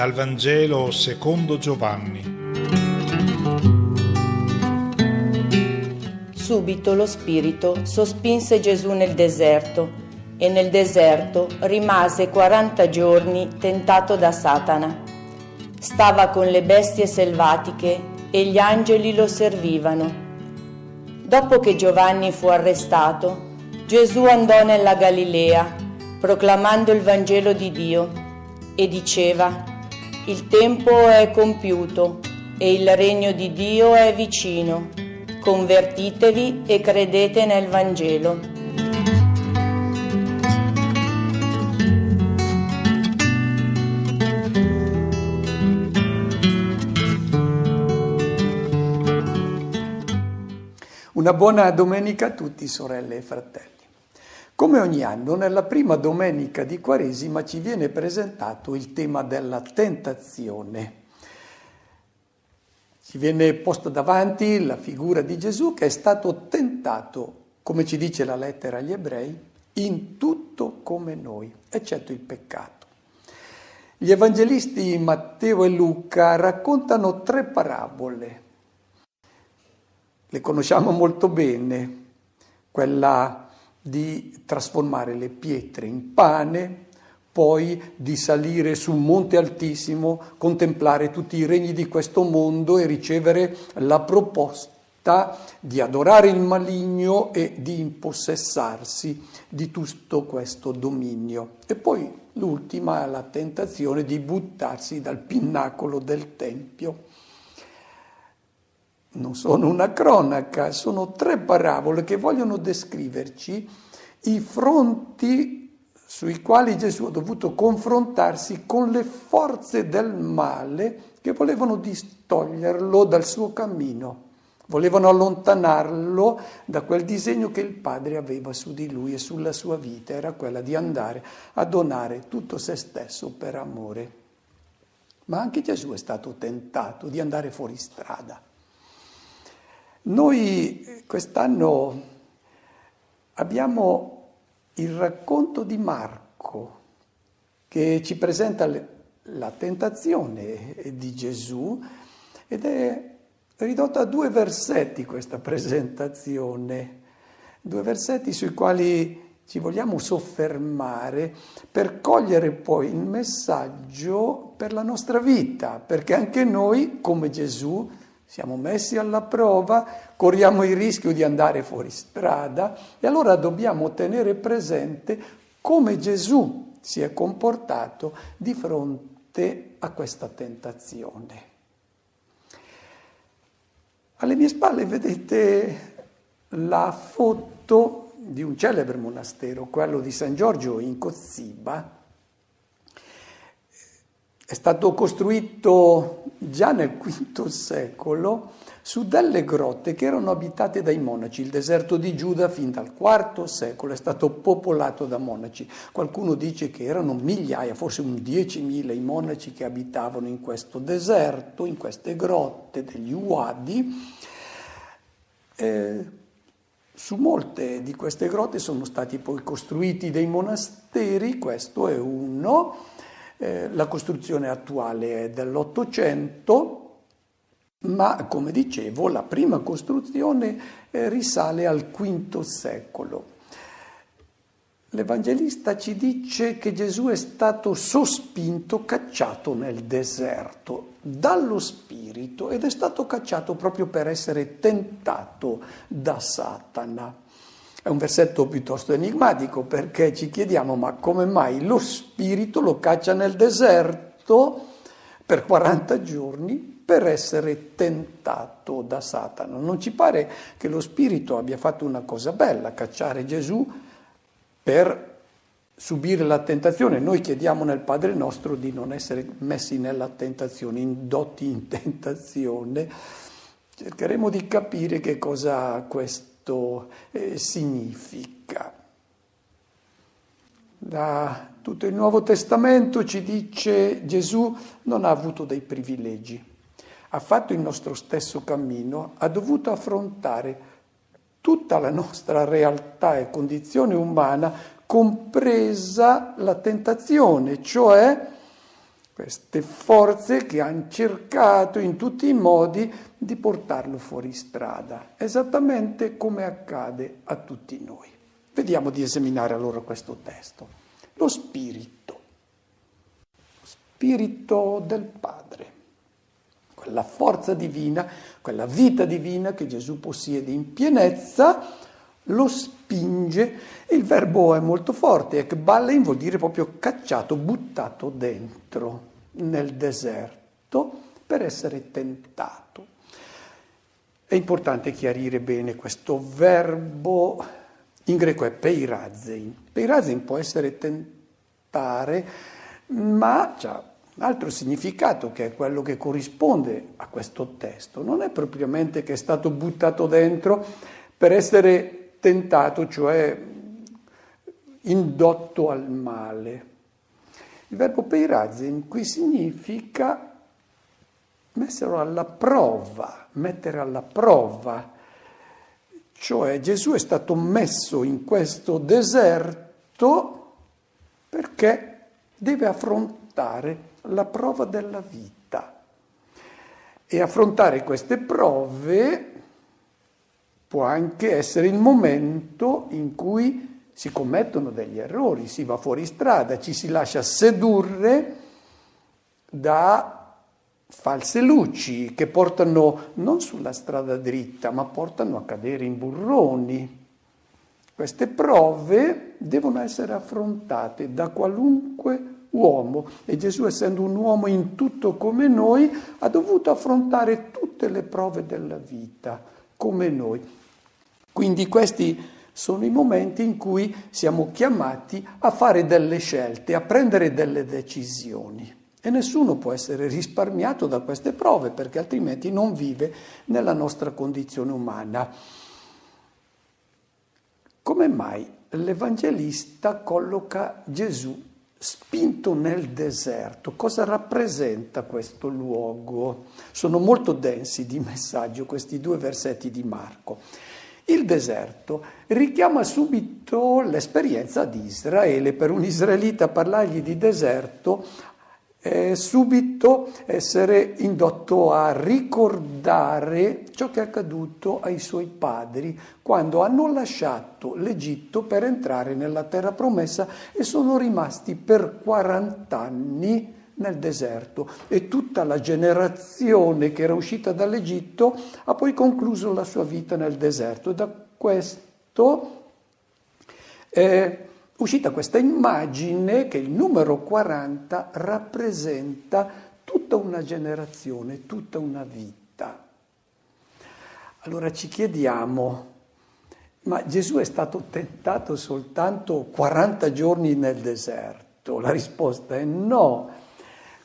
Dal Vangelo secondo Giovanni. Subito lo Spirito sospinse Gesù nel deserto e nel deserto rimase 40 giorni tentato da Satana. Stava con le bestie selvatiche e gli angeli lo servivano. Dopo che Giovanni fu arrestato, Gesù andò nella Galilea, proclamando il Vangelo di Dio, e diceva: «Il tempo è compiuto e il regno di Dio è vicino. Convertitevi e credete nel Vangelo». Una buona domenica a tutti, sorelle e fratelli. Come ogni anno, nella prima domenica di Quaresima ci viene presentato il tema della tentazione. Ci viene posto davanti la figura di Gesù che è stato tentato, come ci dice la lettera agli Ebrei, in tutto come noi, eccetto il peccato. Gli evangelisti Matteo e Luca raccontano 3 parabole. Le conosciamo molto bene, quella di trasformare le pietre in pane, poi di salire su un monte altissimo, contemplare tutti i regni di questo mondo e ricevere la proposta di adorare il maligno e di impossessarsi di tutto questo dominio. E poi l'ultima, la tentazione di buttarsi dal pinnacolo del Tempio. Non sono una cronaca, sono 3 parabole che vogliono descriverci i fronti sui quali Gesù ha dovuto confrontarsi con le forze del male che volevano distoglierlo dal suo cammino, volevano allontanarlo da quel disegno che il Padre aveva su di lui e sulla sua vita, era quella di andare a donare tutto se stesso per amore. Ma anche Gesù è stato tentato di andare fuori strada. Noi quest'anno abbiamo il racconto di Marco che ci presenta la tentazione di Gesù ed è ridotta a 2 versetti questa presentazione, 2 versetti sui quali ci vogliamo soffermare per cogliere poi il messaggio per la nostra vita, perché anche noi, come Gesù, siamo messi alla prova, corriamo il rischio di andare fuori strada e allora dobbiamo tenere presente come Gesù si è comportato di fronte a questa tentazione. Alle mie spalle vedete la foto di un celebre monastero, quello di San Giorgio in Cozziba. È stato costruito già nel V secolo su delle grotte che erano abitate dai monaci. Il deserto di Giuda fin dal IV secolo è stato popolato da monaci. Qualcuno dice che erano migliaia, forse un 10.000 i monaci che abitavano in questo deserto, in queste grotte degli Uadi. Su molte di queste grotte sono stati poi costruiti dei monasteri, questo è uno. La costruzione attuale è dell'800, ma come dicevo la prima costruzione risale al V secolo. L'Evangelista ci dice che Gesù è stato sospinto, cacciato nel deserto dallo Spirito ed è stato cacciato proprio per essere tentato da Satana. È un versetto piuttosto enigmatico perché ci chiediamo ma come mai lo Spirito lo caccia nel deserto per 40 giorni per essere tentato da Satana? Non ci pare che lo Spirito abbia fatto una cosa bella, cacciare Gesù per subire la tentazione. Noi chiediamo nel Padre nostro di non essere messi nella tentazione, indotti in tentazione. Cercheremo di capire che cosa questo significa. Da tutto il Nuovo Testamento ci dice Gesù non ha avuto dei privilegi, ha fatto il nostro stesso cammino, ha dovuto affrontare tutta la nostra realtà e condizione umana, compresa la tentazione, cioè queste forze che hanno cercato in tutti i modi di portarlo fuori strada, esattamente come accade a tutti noi. Vediamo di esaminare allora questo testo. Lo Spirito del Padre, quella forza divina, quella vita divina che Gesù possiede in pienezza, lo spinge. Il verbo è molto forte, ekballein vuol dire proprio cacciato, buttato dentro nel deserto per essere tentato. È importante chiarire bene questo verbo, in greco è peirazein. Peirazein può essere tentare, ma c'ha un altro significato che è quello che corrisponde a questo testo. Non è propriamente che è stato buttato dentro per essere tentato, cioè indotto al male. Il verbo peirazein qui significa mettere alla prova, cioè Gesù è stato messo in questo deserto perché deve affrontare la prova della vita. E affrontare queste prove può anche essere il momento in cui si commettono degli errori, si va fuori strada, ci si lascia sedurre da false luci che portano non sulla strada dritta, ma portano a cadere in burroni. Queste prove devono essere affrontate da qualunque uomo e Gesù, essendo un uomo in tutto come noi, ha dovuto affrontare tutte le prove della vita come noi. Quindi questi sono i momenti in cui siamo chiamati a fare delle scelte, a prendere delle decisioni. E nessuno può essere risparmiato da queste prove, perché altrimenti non vive nella nostra condizione umana. Come mai l'Evangelista colloca Gesù spinto nel deserto? Cosa rappresenta questo luogo? Sono molto densi di messaggio questi 2 versetti di Marco. Il deserto richiama subito l'esperienza di Israele. Per un israelita parlargli di deserto è subito essere indotto a ricordare ciò che è accaduto ai suoi padri quando hanno lasciato l'Egitto per entrare nella terra promessa e sono rimasti per 40 anni nel deserto, e tutta la generazione che era uscita dall'Egitto ha poi concluso la sua vita nel deserto. E da questo è uscita questa immagine che il numero 40 rappresenta tutta una generazione, tutta una vita. Allora ci chiediamo, ma Gesù è stato tentato soltanto 40 giorni nel deserto? La risposta è no.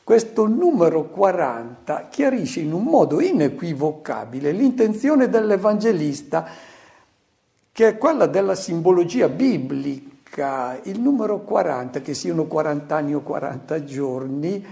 Questo numero 40 chiarisce in un modo inequivocabile l'intenzione dell'Evangelista, che è quella della simbologia biblica. Il numero 40, che siano 40 anni o 40 giorni,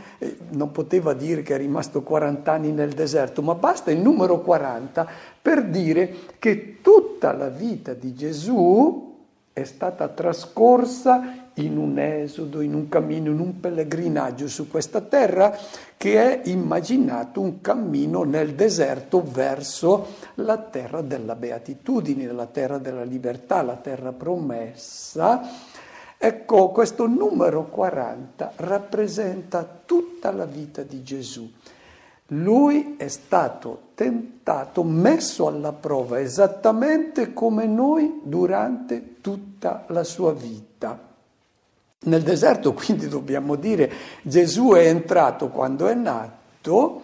non poteva dire che è rimasto 40 anni nel deserto, ma basta il numero 40 per dire che tutta la vita di Gesù è stata trascorsa in un esodo, in un cammino, in un pellegrinaggio su questa terra, che è immaginato un cammino nel deserto verso la terra della beatitudine, la terra della libertà, la terra promessa. Ecco, questo numero 40 rappresenta tutta la vita di Gesù. Lui è stato tentato, messo alla prova, esattamente come noi durante tutta la sua vita. Nel deserto, quindi, dobbiamo dire, Gesù è entrato quando è nato,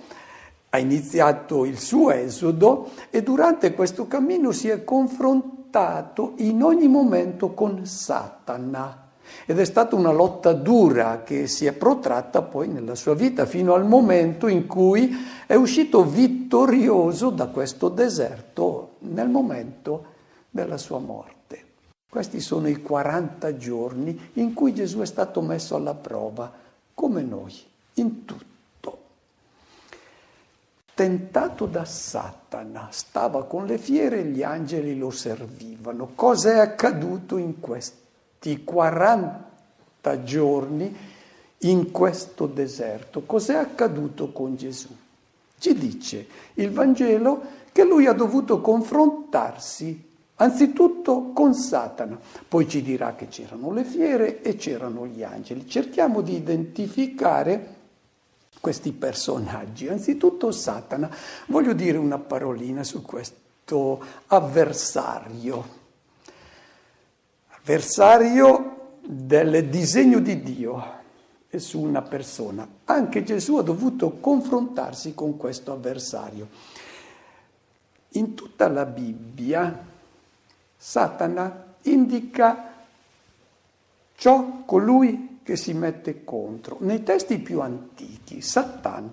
ha iniziato il suo esodo e durante questo cammino si è confrontato in ogni momento con Satana. Ed è stata una lotta dura che si è protratta poi nella sua vita fino al momento in cui è uscito vittorioso da questo deserto nel momento della sua morte. Questi sono i 40 giorni in cui Gesù è stato messo alla prova, come noi, in tutto. Tentato da Satana, stava con le fiere e gli angeli lo servivano. Cosa è accaduto in questi 40 giorni in questo deserto. Cos'è accaduto con Gesù? Ci dice il Vangelo che lui ha dovuto confrontarsi anzitutto con Satana, poi ci dirà che c'erano le fiere e c'erano gli angeli. Cerchiamo di identificare questi personaggi. Anzitutto Satana. Voglio dire una parolina su questo avversario. Avversario del disegno di Dio e su una persona. Anche Gesù ha dovuto confrontarsi con questo avversario. In tutta la Bibbia Satana indica colui che si mette contro. Nei testi più antichi, Satan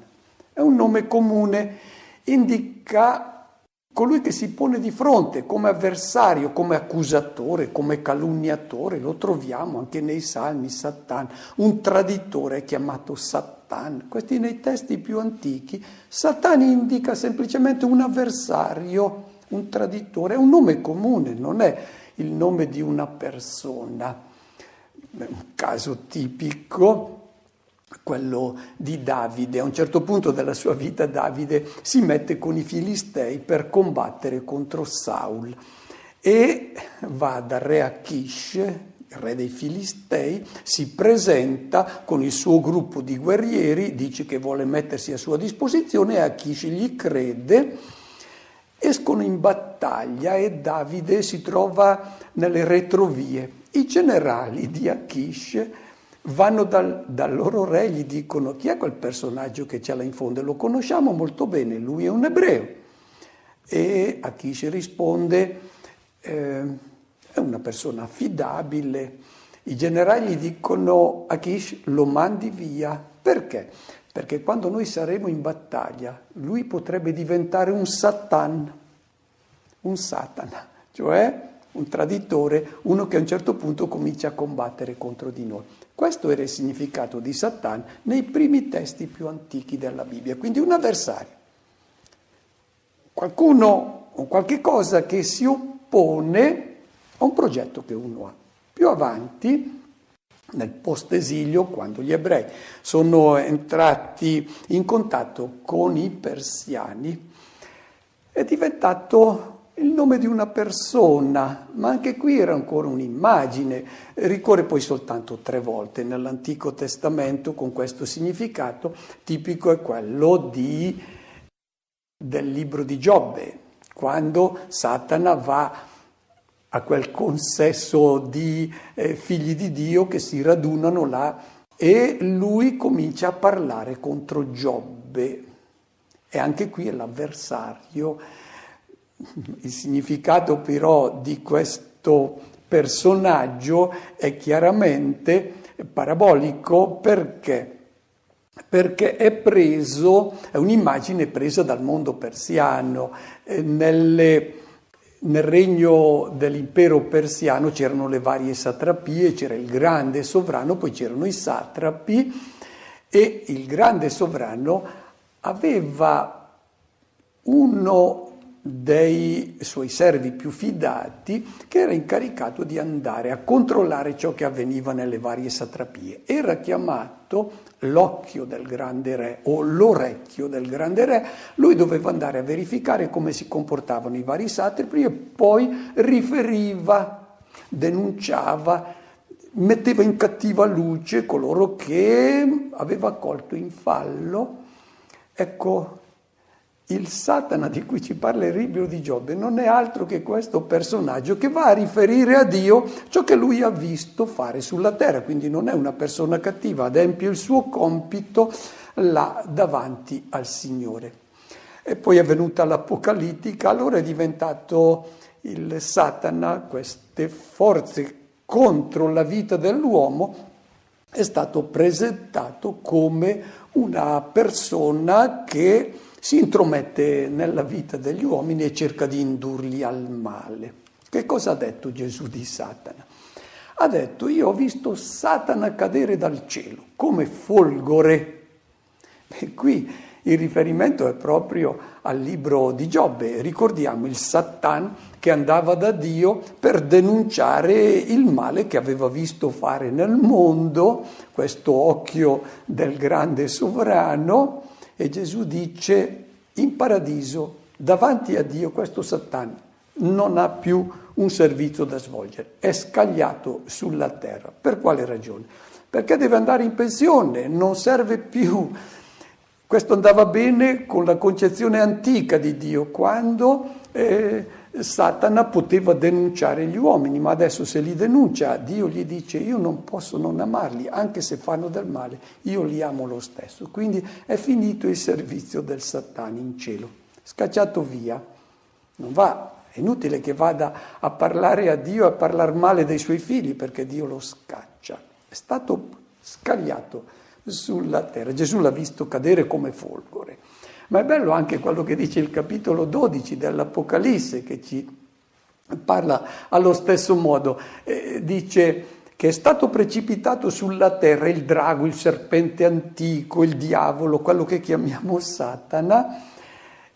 è un nome comune, indica colui che si pone di fronte come avversario, come accusatore, come calunniatore. Lo troviamo anche nei Salmi, Satan. Un traditore è chiamato Satan. Questi nei testi più antichi. Satan indica semplicemente un avversario, un traditore. È un nome comune, non è il nome di una persona. Un caso tipico, quello di Davide. A un certo punto della sua vita Davide si mette con i Filistei per combattere contro Saul e va dal re Achish, il re dei Filistei, si presenta con il suo gruppo di guerrieri, dice che vuole mettersi a sua disposizione e Achish gli crede. Escono in battaglia e Davide si trova nelle retrovie. I generali di Achish vanno dal loro re e gli dicono: chi è quel personaggio che c'è là in fondo? Lo conosciamo molto bene, lui è un ebreo. E Achish risponde: è una persona affidabile. I generali gli dicono: Achish, lo mandi via. Perché? Perché quando noi saremo in battaglia, lui potrebbe diventare un Satana, cioè un traditore, uno che a un certo punto comincia a combattere contro di noi. Questo era il significato di Satan nei primi testi più antichi della Bibbia, quindi un avversario. Qualcuno o qualche cosa che si oppone a un progetto che uno ha. Più avanti, nel post-esilio, quando gli ebrei sono entrati in contatto con i persiani, è diventato il nome di una persona, ma anche qui era ancora un'immagine. Ricorre poi soltanto 3 volte nell'Antico Testamento con questo significato. Tipico è quello del libro di Giobbe, quando Satana va a quel consesso di figli di Dio che si radunano là e lui comincia a parlare contro Giobbe. E anche qui è l'avversario. Il significato però di questo personaggio è chiaramente parabolico perché è un'immagine presa dal mondo persiano. Nel regno dell'impero persiano c'erano le varie satrapie, c'era il grande sovrano, poi c'erano i satrapi e il grande sovrano aveva uno dei suoi servi più fidati che era incaricato di andare a controllare ciò che avveniva nelle varie satrapie. Era chiamato l'occhio del grande re o l'orecchio del grande re. Lui doveva andare a verificare come si comportavano i vari satrapi e poi riferiva, denunciava, metteva in cattiva luce coloro che aveva colto in fallo. Ecco, il Satana di cui ci parla il libro di Giobbe non è altro che questo personaggio che va a riferire a Dio ciò che lui ha visto fare sulla terra, quindi non è una persona cattiva, adempie il suo compito là davanti al Signore. E poi è venuta l'Apocalittica, allora è diventato il Satana, queste forze contro la vita dell'uomo, è stato presentato come una persona che si intromette nella vita degli uomini e cerca di indurli al male. Che cosa ha detto Gesù di Satana? Ha detto: io ho visto Satana cadere dal cielo come folgore. E qui Il riferimento è proprio al libro di Giobbe. Ricordiamo il Satan che andava da Dio per denunciare il male che aveva visto fare nel mondo, questo occhio del grande sovrano, e Gesù dice: in paradiso, davanti a Dio, questo Satan non ha più un servizio da svolgere, è scagliato sulla terra. Per quale ragione? Perché deve andare in pensione, non serve più. Questo andava bene con la concezione antica di Dio, quando Satana poteva denunciare gli uomini, ma adesso se li denuncia, Dio gli dice: io non posso non amarli, anche se fanno del male, io li amo lo stesso. Quindi è finito il servizio del Satana in cielo, scacciato via. Non va, è inutile che vada a parlare a Dio, a parlare male dei suoi figli, perché Dio lo scaccia. È stato scagliato sulla terra. Gesù l'ha visto cadere come folgore. Ma è bello anche quello che dice il capitolo 12 dell'Apocalisse, che ci parla allo stesso modo. Dice che è stato precipitato sulla terra il drago, il serpente antico, il diavolo, quello che chiamiamo Satana.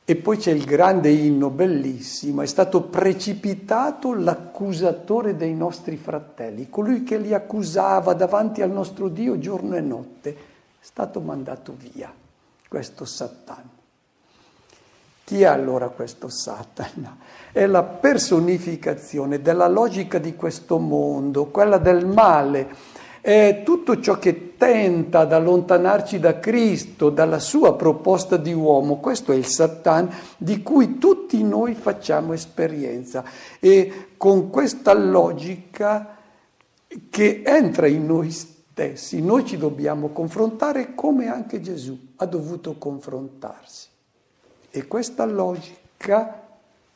E poi c'è il grande inno bellissimo: è stato precipitato l'accusatore dei nostri fratelli, colui che li accusava davanti al nostro Dio giorno e notte. È stato mandato via questo Satana. Chi è allora questo Satana? È la personificazione della logica di questo mondo, quella del male. È tutto ciò che tenta ad allontanarci da Cristo, dalla sua proposta di uomo. Questo è il Satan di cui tutti noi facciamo esperienza. E con questa logica che entra in noi stessi, noi ci dobbiamo confrontare, come anche Gesù ha dovuto confrontarsi. E questa logica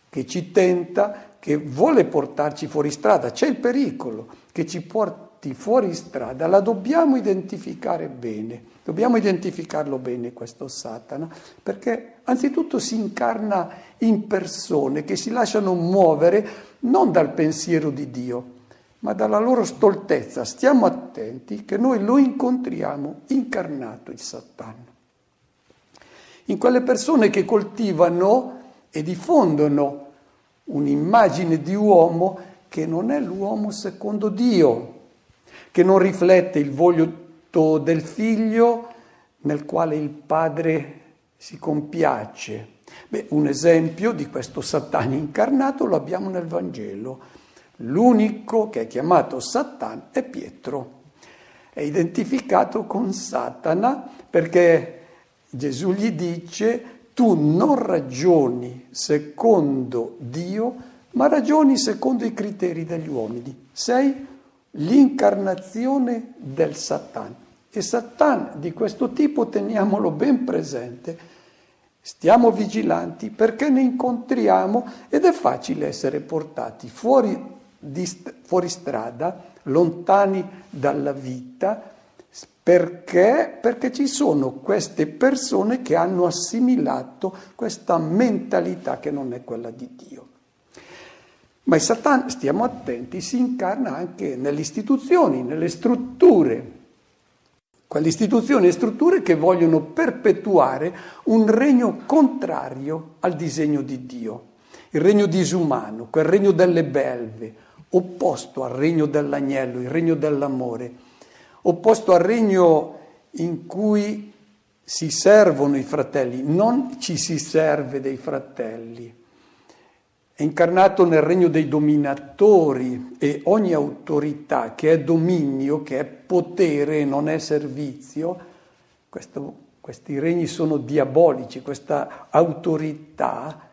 che ci tenta, che vuole portarci fuori strada, c'è il pericolo che ci porti fuori strada, la dobbiamo identificare bene, dobbiamo identificarlo bene questo Satana, perché anzitutto si incarna in persone che si lasciano muovere non dal pensiero di Dio, ma dalla loro stoltezza. Stiamo attenti che noi lo incontriamo incarnato, il Satana, in quelle persone che coltivano e diffondono un'immagine di uomo che non è l'uomo secondo Dio, che non riflette il volto del figlio nel quale il padre si compiace. Un esempio di questo Satana incarnato lo abbiamo nel Vangelo. L'unico che è chiamato Satana è Pietro. È identificato con Satana perché Gesù gli dice: tu non ragioni secondo Dio, ma ragioni secondo i criteri degli uomini. Sei l'incarnazione del Satana. E Satana di questo tipo teniamolo ben presente, stiamo vigilanti perché ne incontriamo ed è facile essere portati fuori strada, lontani dalla vita. Perché? Perché ci sono queste persone che hanno assimilato questa mentalità che non è quella di Dio. Ma il Satana, stiamo attenti, si incarna anche nelle istituzioni, nelle strutture. Quelle istituzioni e strutture che vogliono perpetuare un regno contrario al disegno di Dio. Il regno disumano, quel regno delle belve, opposto al regno dell'agnello, il regno dell'amore. Opposto al regno in cui si servono i fratelli, non ci si serve dei fratelli. È incarnato nel regno dei dominatori e ogni autorità che è dominio, che è potere e non è servizio, questi regni sono diabolici, questa autorità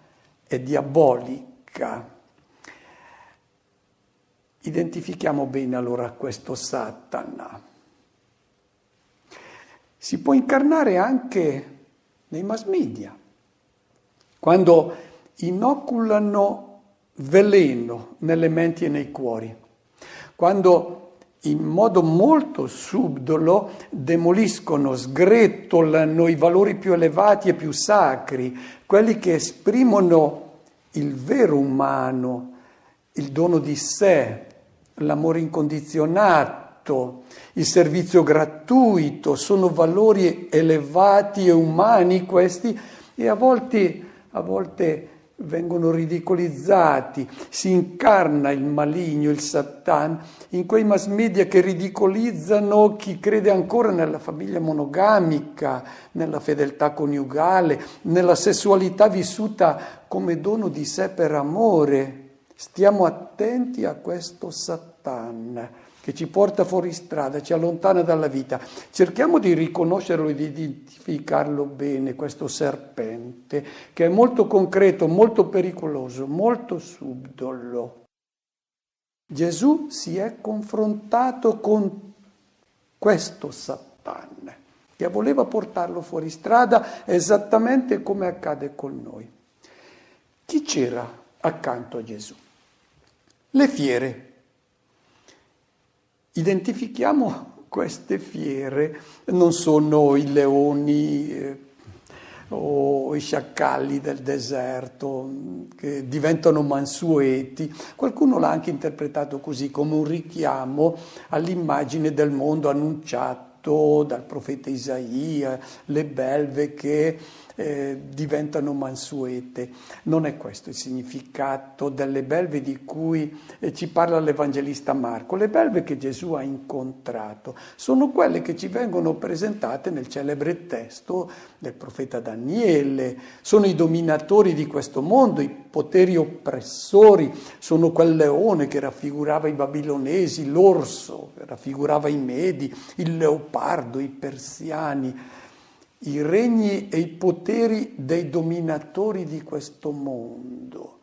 è diabolica. Identifichiamo bene allora questo Satana. Si può incarnare anche nei mass media, quando inoculano veleno nelle menti e nei cuori, quando in modo molto subdolo demoliscono, sgretolano i valori più elevati e più sacri, quelli che esprimono il vero umano, il dono di sé, l'amore incondizionato, patto, il servizio gratuito, sono valori elevati e umani questi, e a volte vengono ridicolizzati, si incarna il maligno, il Satan, in quei mass media che ridicolizzano chi crede ancora nella famiglia monogamica, nella fedeltà coniugale, nella sessualità vissuta come dono di sé per amore. Stiamo attenti a questo Satan che ci porta fuori strada, ci allontana dalla vita. Cerchiamo di riconoscerlo e di identificarlo bene, questo serpente, che è molto concreto, molto pericoloso, molto subdolo. Gesù si è confrontato con questo Satan, che voleva portarlo fuori strada esattamente come accade con noi. Chi c'era accanto a Gesù? Le fiere. Identifichiamo queste fiere, non sono i leoni o i sciacalli del deserto che diventano mansueti. Qualcuno l'ha anche interpretato così, come un richiamo all'immagine del mondo annunciato dal profeta Isaia, le belve che diventano mansuete. Non è questo il significato delle belve di cui ci parla l'Evangelista Marco. Le belve che Gesù ha incontrato sono quelle che ci vengono presentate nel celebre testo del profeta Daniele. Sono i dominatori di questo mondo, i poteri oppressori, sono quel leone che raffigurava i babilonesi, l'orso che raffigurava i Medi, il leopardo, i persiani, i regni e i poteri dei dominatori di questo mondo,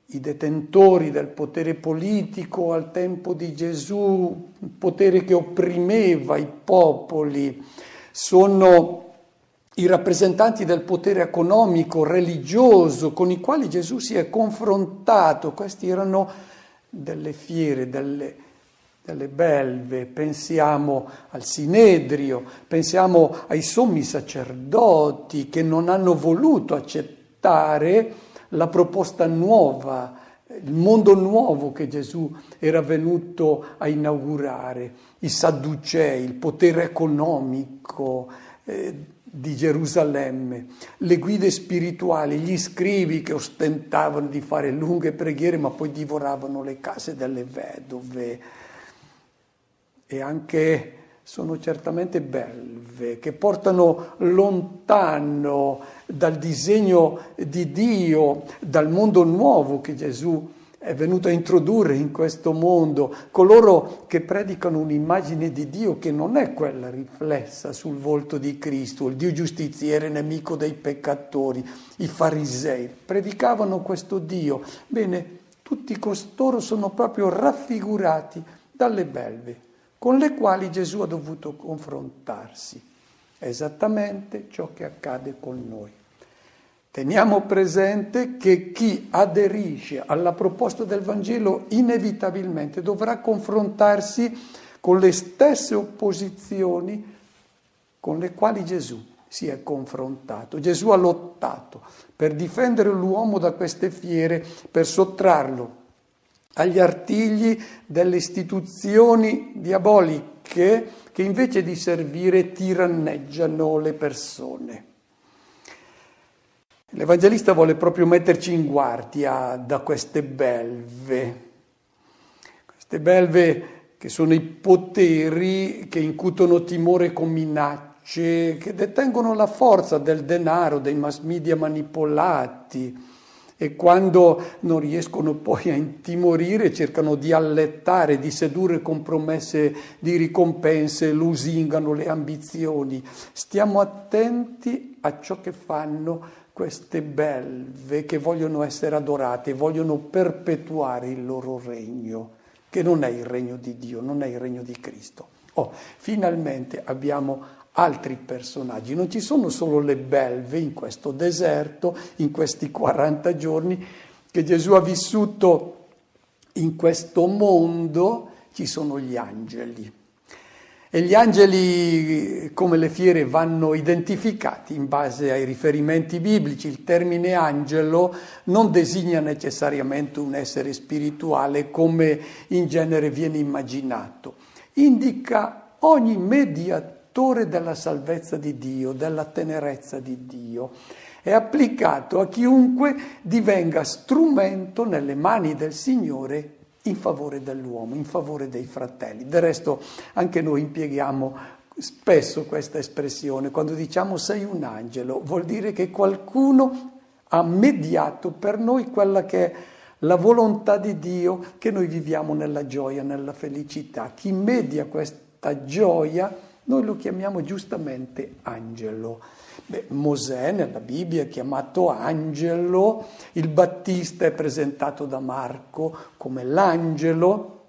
i detentori del potere politico al tempo di Gesù, il potere che opprimeva i popoli, sono i rappresentanti del potere economico, religioso, con i quali Gesù si è confrontato. Questi erano delle fiere, delle belve. Pensiamo al Sinedrio, pensiamo ai sommi sacerdoti che non hanno voluto accettare la proposta nuova, il mondo nuovo che Gesù era venuto a inaugurare, i Sadducei, il potere economico di Gerusalemme, le guide spirituali, gli scribi che ostentavano di fare lunghe preghiere ma poi divoravano le case delle vedove. E anche sono certamente belve, che portano lontano dal disegno di Dio, dal mondo nuovo che Gesù è venuto a introdurre in questo mondo, coloro che predicano un'immagine di Dio che non è quella riflessa sul volto di Cristo, il Dio giustiziere, nemico dei peccatori, i farisei, predicavano questo Dio. Bene, tutti costoro sono proprio raffigurati dalle belve, con le quali Gesù ha dovuto confrontarsi. È esattamente ciò che accade con noi. Teniamo presente che chi aderisce alla proposta del Vangelo inevitabilmente dovrà confrontarsi con le stesse opposizioni con le quali Gesù si è confrontato. Gesù ha lottato per difendere l'uomo da queste fiere, per sottrarlo agli artigli delle istituzioni diaboliche che invece di servire tiranneggiano le persone. L'Evangelista vuole proprio metterci in guardia da queste belve che sono i poteri che incutono timore con minacce, che detengono la forza del denaro, dei mass media manipolati, e quando non riescono poi a intimorire cercano di allettare, di sedurre con promesse di ricompense, lusingano le ambizioni. Stiamo attenti a ciò che fanno queste belve che vogliono essere adorate, vogliono perpetuare il loro regno, che non è il regno di Dio, non è il regno di Cristo. Finalmente abbiamo altri personaggi, non ci sono solo le belve in questo deserto, in questi 40 giorni che Gesù ha vissuto in questo mondo, ci sono gli angeli. E gli angeli, come le fiere, vanno identificati in base ai riferimenti biblici. Il termine angelo non designa necessariamente un essere spirituale come in genere viene immaginato. Indica ogni mediatore della salvezza di Dio, della tenerezza di Dio. È applicato a chiunque divenga strumento nelle mani del Signore in favore dell'uomo, in favore dei fratelli. Del resto anche noi impieghiamo spesso questa espressione. Quando diciamo sei un angelo, vuol dire che qualcuno ha mediato per noi quella che è la volontà di Dio, che noi viviamo nella gioia, nella felicità. Chi media questa gioia, noi lo chiamiamo giustamente angelo. Mosè nella Bibbia è chiamato angelo, il Battista è presentato da Marco come l'angelo.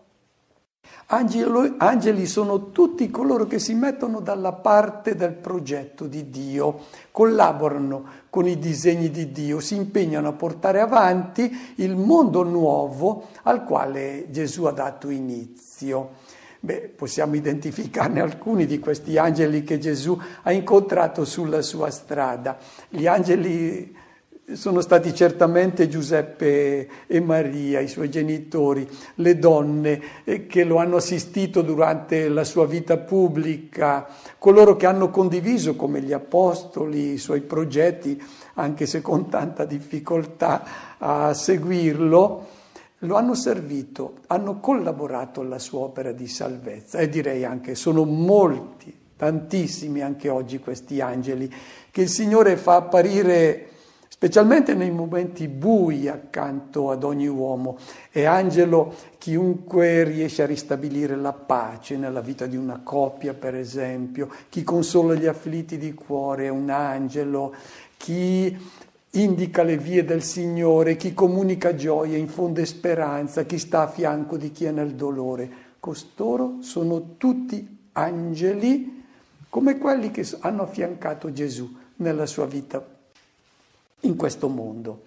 Angeli sono tutti coloro che si mettono dalla parte del progetto di Dio, collaborano con i disegni di Dio, si impegnano a portare avanti il mondo nuovo al quale Gesù ha dato inizio. Possiamo identificarne alcuni di questi angeli che Gesù ha incontrato sulla sua strada. Gli angeli sono stati certamente Giuseppe e Maria, i suoi genitori, le donne che lo hanno assistito durante la sua vita pubblica, coloro che hanno condiviso come gli apostoli i suoi progetti, anche se con tanta difficoltà a seguirlo. Lo hanno servito, hanno collaborato alla sua opera di salvezza e direi anche sono molti, tantissimi anche oggi questi angeli che il Signore fa apparire specialmente nei momenti bui accanto ad ogni uomo. È angelo chiunque riesce a ristabilire la pace nella vita di una coppia, per esempio, chi consola gli afflitti di cuore è un angelo, chi indica le vie del Signore, chi comunica gioia, infonde speranza, chi sta a fianco di chi è nel dolore. Costoro sono tutti angeli come quelli che hanno affiancato Gesù nella sua vita in questo mondo.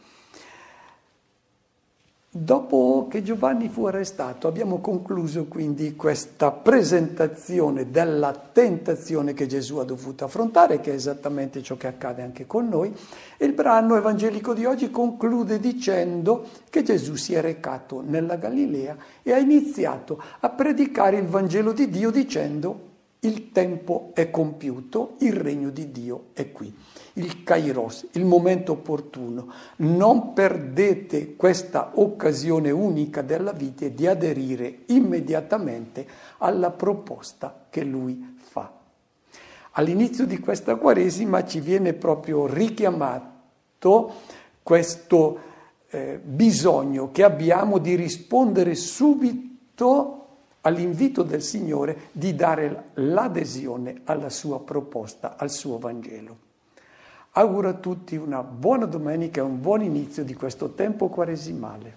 Dopo che Giovanni fu arrestato, abbiamo concluso quindi questa presentazione della tentazione che Gesù ha dovuto affrontare, che è esattamente ciò che accade anche con noi. E il brano evangelico di oggi conclude dicendo che Gesù si è recato nella Galilea e ha iniziato a predicare il Vangelo di Dio dicendo: il tempo è compiuto, il regno di Dio è qui. Il Kairos, il momento opportuno. Non perdete questa occasione unica della vita di aderire immediatamente alla proposta che lui fa. All'inizio di questa Quaresima ci viene proprio richiamato questo bisogno che abbiamo di rispondere subito all'invito del Signore di dare l'adesione alla sua proposta, al suo Vangelo. Auguro a tutti una buona domenica e un buon inizio di questo tempo quaresimale.